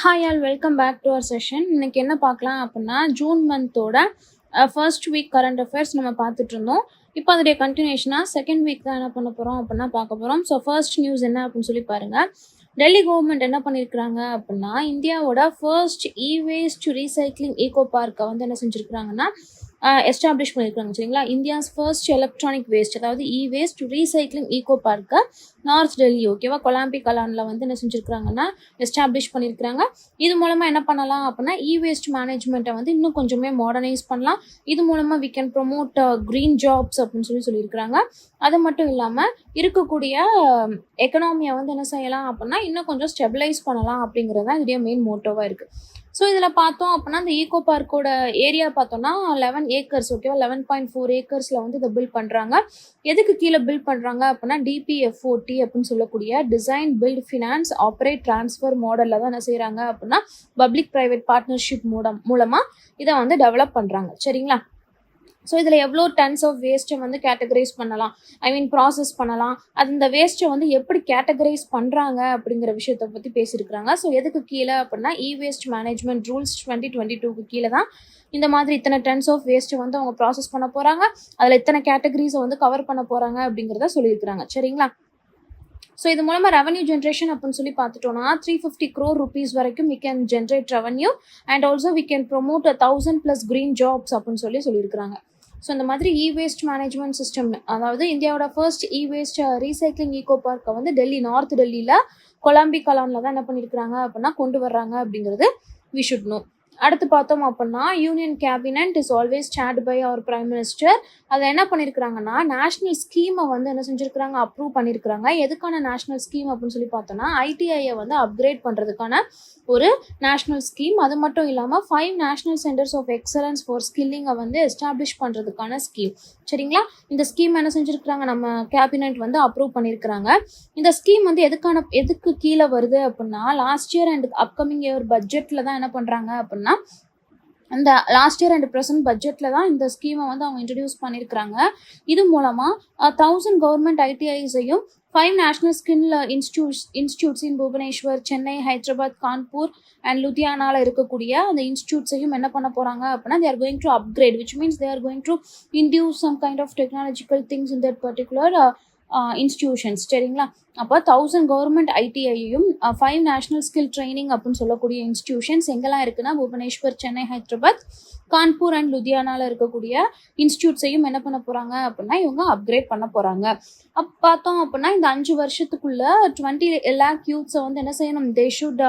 Hi all welcome back to our session. இன்னைக்கு என்ன பார்க்கலாம் அப்படின்னா ஜூன் மந்தோட ஃபர்ஸ்ட் வீக் கரண்ட் அஃபேர்ஸ் நம்ம பார்த்துட்டு இருந்தோம். இப்போ அதோடைய கண்டினியூஷனாக செகண்ட் வீக் தான் என்ன பண்ண போகிறோம் அப்படின்னா பார்க்க போகிறோம். ஸோ ஃபர்ஸ்ட் நியூஸ் என்ன அப்படின்னு சொல்லி பாருங்கள். டெல்லி கவர்மெண்ட் என்ன பண்ணியிருக்கிறாங்க அப்படின்னா இந்தியாவோட ஃபர்ஸ்ட் வேஸ்ட் ரீசைக்ளிங் ஈகோ பார்க்கை வந்து என்ன செஞ்சுருக்கிறாங்கன்னா எஸ்டாப்ளிஷ் பண்ணியிருக்காங்க. சரிங்களா, இந்தியாஸ் ஃபர்ஸ்ட் எலக்ட்ரானிக் வேஸ்ட், அதாவது வேஸ்ட் ரீசைக்ளிங் ஈகோ பார்க்கை நார்த் டெல்லி, ஓகேவா, கொலாம்பி கலானில் வந்து என்ன செஞ்சுருக்கிறாங்கன்னா எஸ்டாப்ளிஷ் பண்ணியிருக்கிறாங்க. இது மூலமாக என்ன பண்ணலாம் அப்படின்னா வேஸ்ட் மேனேஜ்மெண்ட்டை வந்து இன்னும் கொஞ்சமே மாடர்னைஸ் பண்ணலாம். இது மூலமாக we can promote green jobs அப்படின்னு சொல்லியிருக்கிறாங்க. அது மட்டும் இல்லாமல் இருக்கக்கூடிய எக்கனாமியை வந்து என்ன செய்யலாம் அப்படின்னா இன்னும் கொஞ்சம் ஸ்டெபிலைஸ் பண்ணலாம் அப்படிங்கிறது தான் இதோடைய மெயின் மோட்டோவாக இருக்குது. ஸோ இதில் பார்த்தோம் அப்படின்னா இந்த ஈகோ பார்க்கோட ஏரியா பார்த்தோம்னா 11 ஏக்கர்ஸ், ஓகேவா, 11.4 ஏக்கர்ஸில் வந்து இதை பில்ட் பண்ணுறாங்க. எதுக்கு கீழே பில்ட் பண்ணுறாங்க அப்படின்னா DPFOT அப்படின்னு சொல்லக்கூடிய design build finance operate transfer மாடலில் தான் என்ன செய்கிறாங்க அப்படின்னா பப்ளிக் ப்ரைவேட் பார்ட்னர்ஷிப் மூலமாக இதை வந்து டெவலப் பண்ணுறாங்க. சரிங்களா, ஸோ இதில் எவ்வளோ டன்ஸ் ஆஃப் வேஸ்ட்டை வந்து கேட்டகரைஸ் பண்ணலாம், ப்ராசஸ் பண்ணலாம், அது இந்த வேஸ்ட்டை வந்து எப்படி கேட்டகரைஸ் பண்ணுறாங்க அப்படிங்கிற விஷயத்தை பற்றி பேசியிருக்கிறாங்க. ஸோ எதுக்கு கீழே அப்படின்னா வேஸ்ட் மேனேஜ்மெண்ட் ரூல்ஸ் 2022க்கு கீழே தான் இந்த மாதிரி இத்தனை டன்ஸ் ஆஃப் வேஸ்ட்டை வந்து அவங்க ப்ராசஸ் பண்ண போகிறாங்க, அதில் இத்தனை கேட்டகரிஸை வந்து கவர் பண்ண போகிறாங்க அப்படிங்கிறத சொல்லியிருக்கிறாங்க. சரிங்களா, ஸோ இது மூலமாக ரெவன்யூ ஜென்ரேஷன் அப்படின்னு சொல்லி பார்த்துட்டோம்னா 350 crore rupees வரைக்கும் we can generate revenue and also we can promote 1,000+ green jobs அப்படின்னு சொல்லியிருக்கிறாங்க. ஸோ இந்த மாதிரி வேஸ்ட் மேனேஜ்மெண்ட் சிஸ்டம், அதாவது இந்தியாவோட ஃபர்ஸ்ட் வேஸ்ட் ரீசைக்ளிங் ஈகோ பார்க்கை வந்து டெல்லி, நார்த் டெல்லியில் கொலாம்பி கலானில் தான் என்ன பண்ணியிருக்கிறாங்க அப்படின்னா கொண்டு வர்றாங்க அப்படிங்கிறது வி ஷுட் நோ. அடுத்து பார்த்தோம் அப்படின்னா union cabinet is always chaired by our prime minister. அதை என்ன பண்ணியிருக்கிறாங்கன்னா நேஷ்னல் ஸ்கீமை வந்து என்ன செஞ்சுருக்கிறாங்க, அப்ரூவ் பண்ணியிருக்கிறாங்க. எதுக்கான நேஷ்னல் ஸ்கீம் அப்படின்னு சொல்லி பார்த்தோன்னா ITIயை வந்து அப்கிரேட் பண்ணுறதுக்கான ஒரு நேஷ்னல் ஸ்கீம். அது மட்டும் இல்லாமல் 5 national centres of excellence for ஸ்கில்லிங்கை வந்து எஸ்டாப்ளிஷ் பண்ணுறதுக்கான ஸ்கீம். சரிங்களா, இந்த ஸ்கீம் என்ன செஞ்சுருக்கிறாங்க, நம்ம கேபினட் வந்து அப்ரூவ் பண்ணியிருக்கிறாங்க. இந்த ஸ்கீம் வந்து எதுக்கு கீழே வருது அப்படின்னா last year and upcoming year பட்ஜெட்டில் தான் என்ன பண்ணுறாங்க அப்படின்னா அந்த லாஸ்ட் இயர் அண்ட் ப்ரெசன்ட் பட்ஜெட்டில் தான் இந்த ஸ்கீமை வந்து அவங்க இன்ட்ரடியூஸ் பண்ணியிருக்கிறாங்க. இது மூலமாக 1000 கவர்மெண்ட் ITIஸையும் 5 national skill institutes in Bhubaneswar, Chennai, Hyderabad, Kanpur and லுதியானாவில் இருக்கக்கூடிய அந்த இன்ஸ்டியூட்ஸையும் என்ன பண்ண போகிறாங்க அப்படின்னா they are going to upgrade, which means they are going to induce some kind of technological things in that particular institutions. சரிங்களா, அப்போ 1000 கவர்மெண்ட் ITIயையும் 5 நேஷனல் ஸ்கில் ட்ரைனிங் அப்படின்னு சொல்லக்கூடிய இன்ஸ்டியூஷன்ஸ் எங்கெல்லாம் இருக்குன்னா புவனேஸ்வர், சென்னை, ஹைதராபாத், கான்பூர் அண்ட் லுதியானாவில் இருக்கக்கூடிய இன்ஸ்டியூட்ஸையும் என்ன பண்ண போகிறாங்க அப்படின்னா இவங்க அப்கிரேட் பண்ண போகிறாங்க. பார்த்தோம் அப்படின்னா இந்த 5 வருஷத்துக்குள்ள 20 lakh யூத்ஸை வந்து என்ன செய்யணும், they should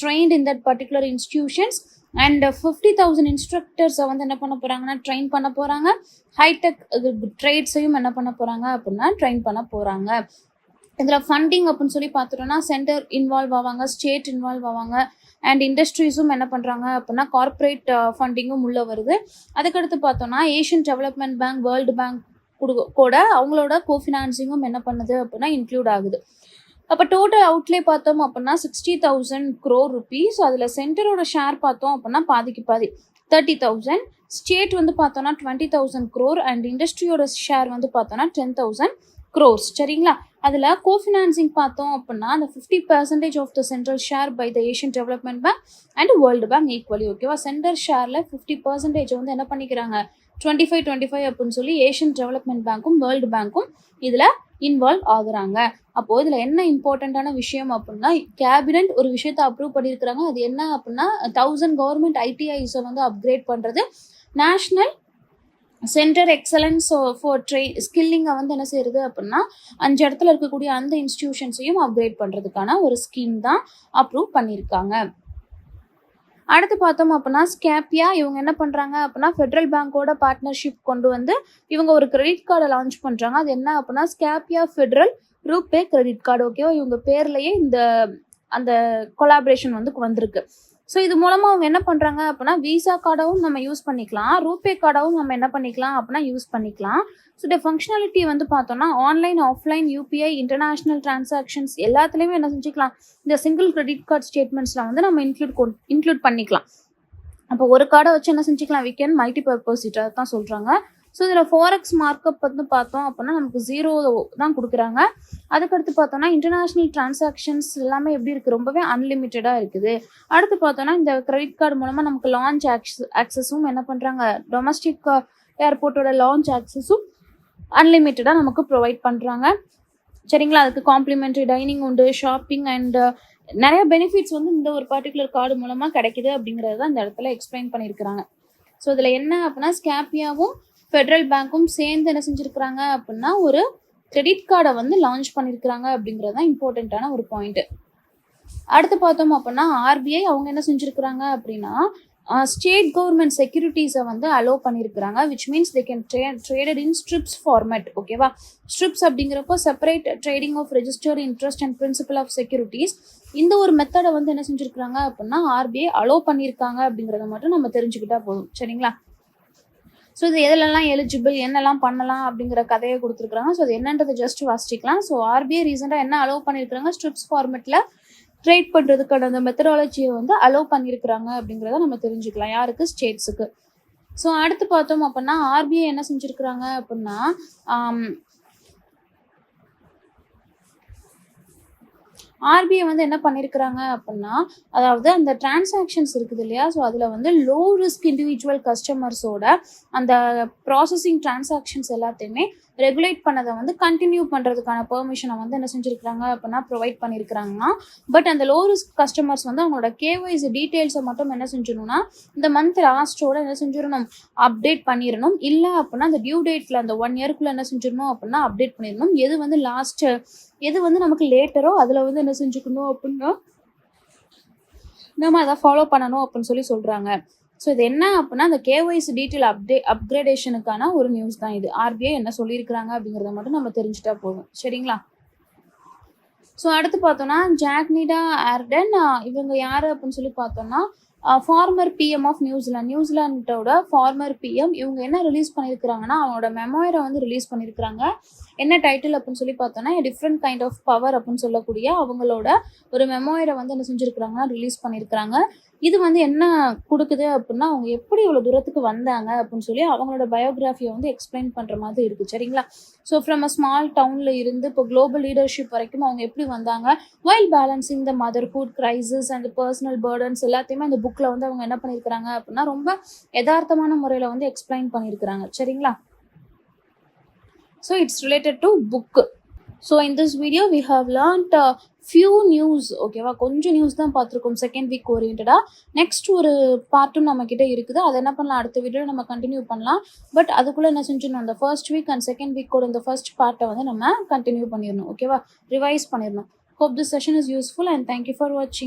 trained in that particular institutions and 50,000 இன்ஸ்ட்ரக்டர்ஸை வந்து என்ன பண்ண போகிறாங்கன்னா ட்ரெயின் பண்ண போகிறாங்க. ஹைடெக் ட்ரேட்ஸையும் என்ன பண்ண போகிறாங்க அப்படின்னா ட்ரெயின் பண்ண போகிறாங்க. இதில் ஃபண்டிங் அப்படின்னு சொல்லி பார்த்துட்டோம்னா சென்டர் இன்வால்வ் ஆவாங்க, ஸ்டேட் இன்வால்வ் ஆவாங்க அண்ட் இண்டஸ்ட்ரீஸும் என்ன பண்ணுறாங்க அப்படின்னா கார்ப்பரேட் ஃபண்டிங்கும் உள்ளே வருது. அதுக்கடுத்து பார்த்தோன்னா Asian development bank, world bank கூட அவங்களோட கோஃபினான்சிங்கும் என்ன பண்ணுது அப்படின்னா இன்க்ளூட் ஆகுது. அப்போ டோட்டல் அவுட்லே பார்த்தோம் அப்படின்னா 60,000 crore rupees. அதில் சென்டரோட ஷேர் பார்த்தோம் அப்படின்னா பாதிக்கு பாதி 30,000, ஸ்டேட் வந்து பார்த்தோன்னா 20,000 crore அண்ட் இண்டஸ்ட்ரியோட ஷேர் வந்து பார்த்தோன்னா 10,000 crores. சரிங்களா, அதில் கோஃபினான்சிங் பார்த்தோம் அப்படின்னா அந்த 50% of the central share by the Asian development bank and world bank equally, ஓகேவா. சென்டர் ஷேரில் 50% வந்து என்ன பண்ணிக்கிறாங்க 25 அப்படின்னு சொல்லி ஏஷியன் டெவலப்மெண்ட் பேங்க்கும் வேர்ல்டு பேங்க்கும் இதில் இன்வால்வ் ஆகுறாங்க. அப்போது இதில் என்ன இம்பார்ட்டண்ட்டான விஷயம் அப்படின்னா கேபினட் ஒரு விஷயத்தை அப்ரூவ் பண்ணியிருக்கிறாங்க. அது என்ன அப்படின்னா 1000 கவர்மெண்ட் ITIஸை வந்து அப்கிரேட் பண்ணுறது, நேஷ்னல் சென்டர் எக்ஸலன்ஸ் ஃபார் ஸ்கில்லிங்கை வந்து என்ன செய்யுது அப்படின்னா 5 இடத்துல இருக்கக்கூடிய அந்த இன்ஸ்டிடியூஷன்ஸையும் அப்கிரேட் பண்ணுறதுக்கான ஒரு ஸ்கீம் தான் அப்ரூவ் பண்ணியிருக்காங்க. அடுத்து பார்த்தோம் அப்படின்னா ஸ்கேப்பியா இவங்க என்ன பண்ணுறாங்க அப்படின்னா ஃபெட்ரல் பேங்கோட பார்ட்னர்ஷிப் கொண்டு வந்து இவங்க ஒரு கிரெடிட் கார்டை லான்ச் பண்ணுறாங்க. அது என்ன அப்படின்னா ஸ்கேப்பியா ஃபெட்ரல் ரூபே கிரெடிட் கார்டு, ஓகேவா. இவங்க பேர்லேயே அந்த கொலாபரேஷன் வந்து வந்திருக்கு. ஸோ இது மூலமாக அவங்க என்ன பண்ணுறாங்க அப்படின்னா விசா கார்டாவும் நம்ம யூஸ் பண்ணிக்கலாம், ரூபே கார்டாவும் நம்ம என்ன பண்ணிக்கலாம் அப்படின்னா யூஸ் பண்ணிக்கலாம். ஸோ இந்த ஃபங்க்ஷனாலிட்டி வந்து பார்த்தோம்னா online, offline, UPI, international transactions எல்லாத்துலேயுமே என்ன செஞ்சுக்கலாம், இந்த சிங்கிள் கிரெடிட் கார்டு ஸ்டேட்மெண்ட்ஸில் வந்து நம்ம இன்க்ளூட் பண்ணிக்கலாம். அப்போ ஒரு கார்டை வச்சு என்ன செஞ்சுக்கலாம், we can multipurpose it தான் சொல்கிறாங்க. ஸோ இதில் ஃபோரெக்ஸ் மார்க்கப் வந்து பார்த்தோம் அப்படின்னா நமக்கு 0 தான் கொடுக்குறாங்க. அதுக்கடுத்து பார்த்தோம்னா இன்டர்நேஷ்னல் டிரான்சாக்ஷன்ஸ் எல்லாமே எப்படி இருக்குது, ரொம்பவே அன்லிமிட்டடாக இருக்குது. அடுத்து பார்த்தோம்னா இந்த கிரெடிட் கார்டு மூலமாக நமக்கு லான்ச் ஆக்சஸும் என்ன பண்ணுறாங்க, டொமஸ்டிக் ஏர்போர்ட்டோட லான்ச் ஆக்சஸும் அன்லிமிட்டடாக நமக்கு ப்ரொவைட் பண்ணுறாங்க. சரிங்களா. அதுக்கு காம்ப்ளிமெண்ட்ரி டைனிங் உண்டு, ஷாப்பிங் அண்ட் நிறைய பெனிஃபிட்ஸ் வந்து இந்த ஒரு பர்டிகுலர் கார்டு மூலமாக கிடைக்குது அப்படிங்கிறது தான் இந்த இடத்துல எக்ஸ்பிளைன் பண்ணியிருக்கிறாங்க. ஸோ இதில் என்ன அப்படின்னா ஸ்கேப்பியாவும் ஃபெடரல் பேங்க்கும் சேர்ந்து என்ன செஞ்சுருக்கிறாங்க அப்படின்னா ஒரு கிரெடிட் கார்டை வந்து லான்ச் பண்ணியிருக்கிறாங்க அப்படிங்கிறது தான் இம்பார்ட்டண்ட்டான ஒரு பாயிண்ட்டு. அடுத்து பார்த்தோம் அப்படின்னா ஆர்பிஐ அவங்க என்ன செஞ்சுருக்கிறாங்க அப்படின்னா ஸ்டேட் கவர்மெண்ட் செக்யூரிட்டிஸை வந்து அலோவ் பண்ணியிருக்கிறாங்க, which means they can traded in strips format. ஓகேவா. ஸ்ட்ரிப்ஸ் அப்படிங்கிறப்போ separate trading of registered interest and principal of securities. இந்த ஒரு மெத்தடை வந்து என்ன செஞ்சுருக்கிறாங்க அப்படின்னா ஆர்பிஐ அலோவ் பண்ணியிருக்காங்க அப்படிங்கிறத மட்டும் நம்ம தெரிஞ்சுக்கிட்டா போதும். சரிங்களா. ஸோ இது எதுலெல்லாம் எலிஜிபிள், என்னெல்லாம் பண்ணலாம் அப்படிங்கிற கதையை கொடுத்துருக்குறாங்க. ஸோ அது என்னன்றது ஜஸ்ட் வாசிக்கலாம். ஸோ ஆர்பிஐ ரீசெண்டாக என்ன அலோவ் பண்ணியிருக்கிறாங்க, ஸ்ட்ரிப்ஸ் ஃபார்மேட்டில் ட்ரேட் பண்ணுறதுக்கான அந்த மெத்தடாலஜியை வந்து அலோவ் பண்ணியிருக்கிறாங்க அப்படிங்கிறத நம்ம தெரிஞ்சுக்கலாம். யாருக்கு, ஸ்டேட்ஸுக்கு. ஸோ அடுத்து பார்த்தோம் அப்படின்னா ஆர்பிஐ என்ன செஞ்சுருக்கிறாங்க அப்படின்னா ஆர்பிஐ வந்து என்ன பண்ணியிருக்கிறாங்க அப்படின்னா அதாவது அந்த டிரான்சாக்ஷன்ஸ் இருக்குது இல்லையா, ஸோ அதில் வந்து லோ ரிஸ்க் இண்டிவிஜுவல் கஸ்டமர்ஸோட அந்த ப்ராசஸிங் டிரான்சாக்ஷன்ஸ் எல்லாத்தையுமே ரெகுலேட் பண்ணதை வந்து கண்டினியூ பண்ணுறதுக்கான பெர்மிஷனை வந்து என்ன செஞ்சுருக்கிறாங்க அப்படின்னா ப்ரொவைட் பண்ணியிருக்கிறாங்கன்னா, பட் அந்த லோ ரிஸ்க் கஸ்டமர்ஸ் வந்து அவங்களோட கேஒய்சி டீட்டெயில்ஸை மட்டும் என்ன செஞ்சிடணும்னா இந்த மந்த் லாஸ்ட்டோட என்ன செஞ்சிடணும், அப்டேட் பண்ணிடணும். இல்லை அப்படின்னா அந்த டியூ டேட்டில் அந்த 1 இயர்க்குள்ளே என்ன செஞ்சிடணும் அப்படின்னா அப்டேட் பண்ணிடணும். எது வந்து லாஸ்ட்டு, எது வந்து நமக்கு லேட்டரோ அதில் வந்து என்ன செஞ்சுக்கணும் அப்படின்னா நம்ம அதை ஃபாலோ பண்ணணும் அப்படின்னு சொல்கிறாங்க. ஸோ இது என்ன அப்படின்னா அந்த கேஒய்சி டீட்டெயில் அப்கிரேடேஷனுக்கான ஒரு நியூஸ் தான் இது. ஆர்பிஐ என்ன சொல்லியிருக்கிறாங்க அப்படிங்கிறத மட்டும் நம்ம தெரிஞ்சுட்டா போதும். சரிங்களா. ஸோ அடுத்து பார்த்தோன்னா ஜாக்னிடா ஆர்டன் இவங்க யார் அப்படின்னு சொல்லி பார்த்தோம்னா ஃபார்மர் பிஎம் ஆஃப் நியூசிலாண்டோட ஃபார்மர் பிஎம். இவங்க என்ன ரிலீஸ் பண்ணியிருக்கிறாங்கன்னா அவங்களோட மெமோயரை வந்து ரிலீஸ் பண்ணியிருக்கிறாங்க. என்ன டைட்டில் அப்படின்னு சொல்லி பார்த்தோன்னா டிஃப்ரெண்ட் கைண்ட் ஆஃப் பவர் அப்படின்னு சொல்லக்கூடிய அவங்களோட ஒரு மெமோயரை வந்து என்ன செஞ்சுருக்கிறாங்கன்னா ரிலீஸ் பண்ணியிருக்கிறாங்க. இது வந்து என்ன கொடுக்குது அப்படின்னா அவங்க எப்படி இவ்வளோ தூரத்துக்கு வந்தாங்க அப்படின்னு சொல்லி அவங்களோட பயோகிராஃபியை வந்து எக்ஸ்பிளைன் பண்ணுற மாதிரி இருக்குது. சரிங்களா. ஸோ ஃப்ரம் அ ஸ்மால் டவுனில் இருந்து இப்போ குளோபல் லீடர்ஷிப் வரைக்கும் அவங்க எப்படி வந்தாங்க, while balancing the motherhood crisis and personal burdens எல்லாத்தையுமே அந்த புக்கில் வந்து அவங்க என்ன பண்ணியிருக்கிறாங்க அப்படின்னா ரொம்ப யதார்த்தமான முறையில் வந்து எக்ஸ்பிளைன் பண்ணியிருக்கிறாங்க. சரிங்களா. So it's related to book. So in this video we have learned few news. ஓகேவா, கொஞ்சம் நியூஸ் தான் பார்த்துருக்கோம் செகண்ட் வீக் ஓரியன்டாக. நெக்ஸ்ட் ஒரு பார்ட்டும் நம்மக்கிட்ட இருக்குது, அதை என்ன பண்ணலாம் அடுத்த வீடியோவில் நம்ம கண்டினியூ பண்ணலாம். பட் அதுக்குள்ளே என்ன செஞ்சிடணும், அந்த ஃபர்ஸ்ட் வீக் அண்ட் செகண்ட் வீக்கோட இந்த ஃபர்ஸ்ட் பார்ட்டை வந்து நம்ம கண்டினியூ பண்ணிடணும். ஓகேவா, ரிவைஸ் பண்ணிடணும். Hope this session is useful and thank you for watching.